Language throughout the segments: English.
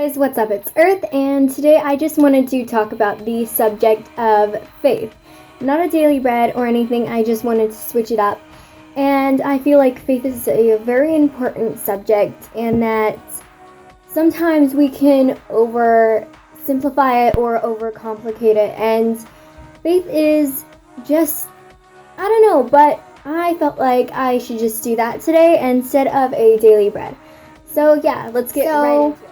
guys, what's up? It's Earth, and today I just wanted to talk about the subject of faith. Not a daily bread or anything, I just wanted to switch it up. And I feel like faith is a very important subject, and that sometimes we can oversimplify it or overcomplicate it, and faith is just, I don't know, but I felt like I should just do that today instead of a daily bread. So yeah, let's get right into it.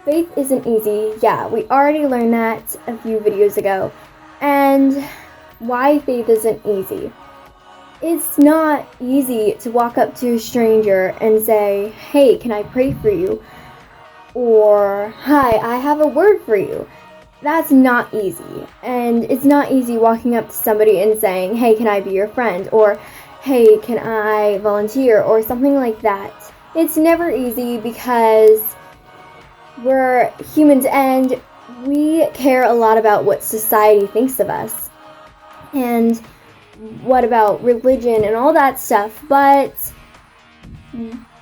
Faith isn't easy. Yeah, we already learned that a few videos ago. And why faith isn't easy? It's not easy to walk up to a stranger and say, "Hey, can I pray for you?" Or, "Hi, I have a word for you." That's not easy. And it's not easy walking up to somebody and saying, "Hey, can I be your friend?" Or, "Hey, can I volunteer?" Or something like that. It's never easy because we're humans and we care a lot about what society thinks of us and what about religion and all that stuff, but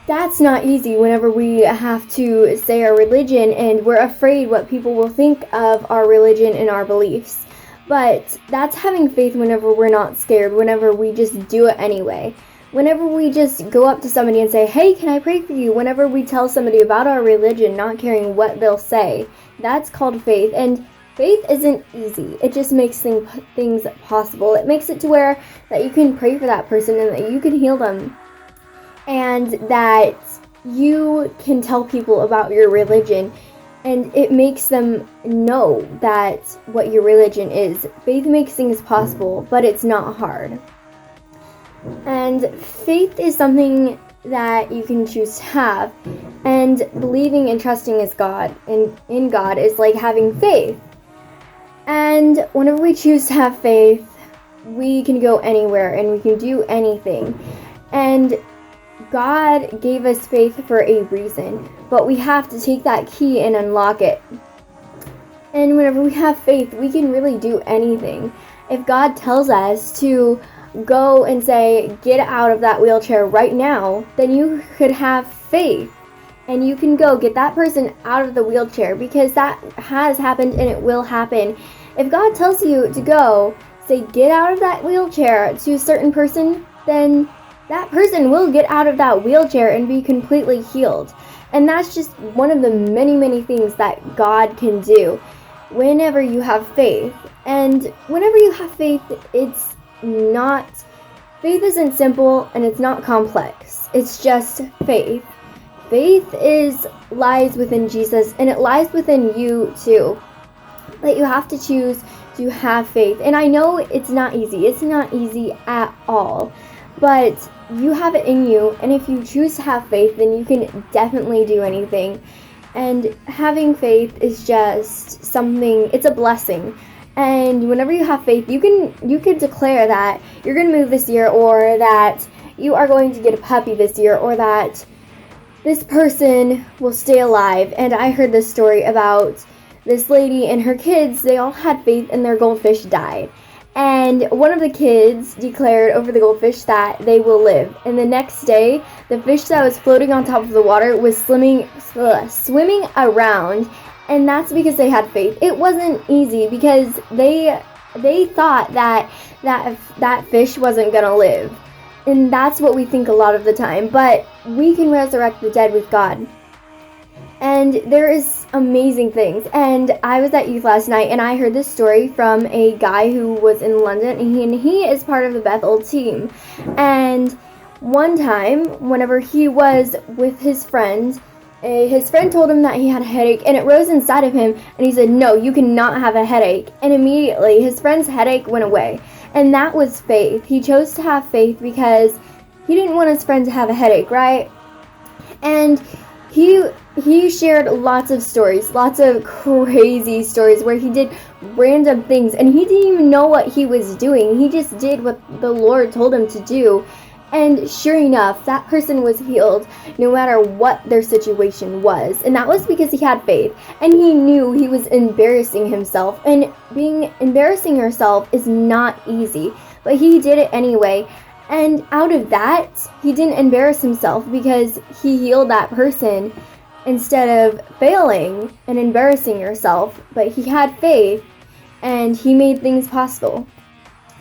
that's not easy whenever we have to say our religion and we're afraid what people will think of our religion and our beliefs. But that's having faith whenever we're not scared, whenever we just do it anyway. Whenever we just go up to somebody and say, "Hey, can I pray for you?" Whenever we tell somebody about our religion, not caring what they'll say, that's called faith. And faith isn't easy. It just makes things possible. It makes it to where that you can pray for that person and that you can heal them. And that you can tell people about your religion. And it makes them know that what your religion is. Faith makes things possible, but it's not hard. And faith is something that you can choose to have. And believing and trusting in God is like having faith. And whenever we choose to have faith, we can go anywhere and we can do anything. And God gave us faith for a reason, but we have to take that key and unlock it. And whenever we have faith, we can really do anything. If God tells us to go and say, "Get out of that wheelchair right now," then you could have faith and you can go get that person out of the wheelchair, because that has happened and it will happen. If God tells you to go say, "Get out of that wheelchair," to a certain person, then that person will get out of that wheelchair and be completely healed. And that's just one of the many things that God can do whenever you have faith. And whenever you have faith, faith isn't simple and it's not complex. It's just faith. Faith lies within Jesus, and it lies within you too. But you have to choose to have faith. And I know it's not easy. It's not easy at all. But you have it in you, and if you choose to have faith, then you can definitely do anything. And having faith is just something, it's a blessing. And whenever you have faith, you can declare that you're going to move this year, or that you are going to get a puppy this year, or that this person will stay alive. And I heard this story about this lady and her kids. They all had faith and their goldfish died. And one of the kids declared over the goldfish that they will live. And the next day, the fish that was floating on top of the water was swimming around. And that's because they had faith. It wasn't easy because they thought that fish wasn't going to live. And that's what we think a lot of the time. But we can resurrect the dead with God. And there is amazing things. And I was at youth last night, and I heard this story from a guy who was in London, and he is part of the Bethel team. And one time, whenever he was with his friend told him that he had a headache, and it rose inside of him, and he said, "No, you cannot have a headache." And immediately, his friend's headache went away. And that was faith. He chose to have faith because he didn't want his friend to have a headache, right? And he shared lots of stories, lots of crazy stories where he did random things, and he didn't even know what he was doing. He just did what the Lord told him to do. And sure enough, that person was healed no matter what their situation was. And that was because he had faith. And he knew he was embarrassing himself. And embarrassing yourself is not easy. But he did it anyway. And out of that, he didn't embarrass himself because he healed that person. instead of failing and embarrassing yourself, but he had faith and he made things possible.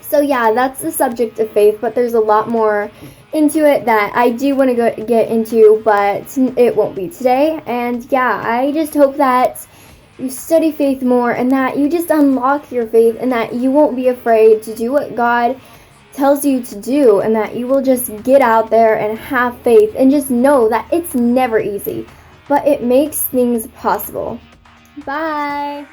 So yeah, that's the subject of faith, but there's a lot more into it that I do want to get into, but it won't be today. And yeah, I just hope that you study faith more and that you just unlock your faith and that you won't be afraid to do what God tells you to do, and that you will just get out there and have faith and just know that it's never easy, but it makes things possible. Bye!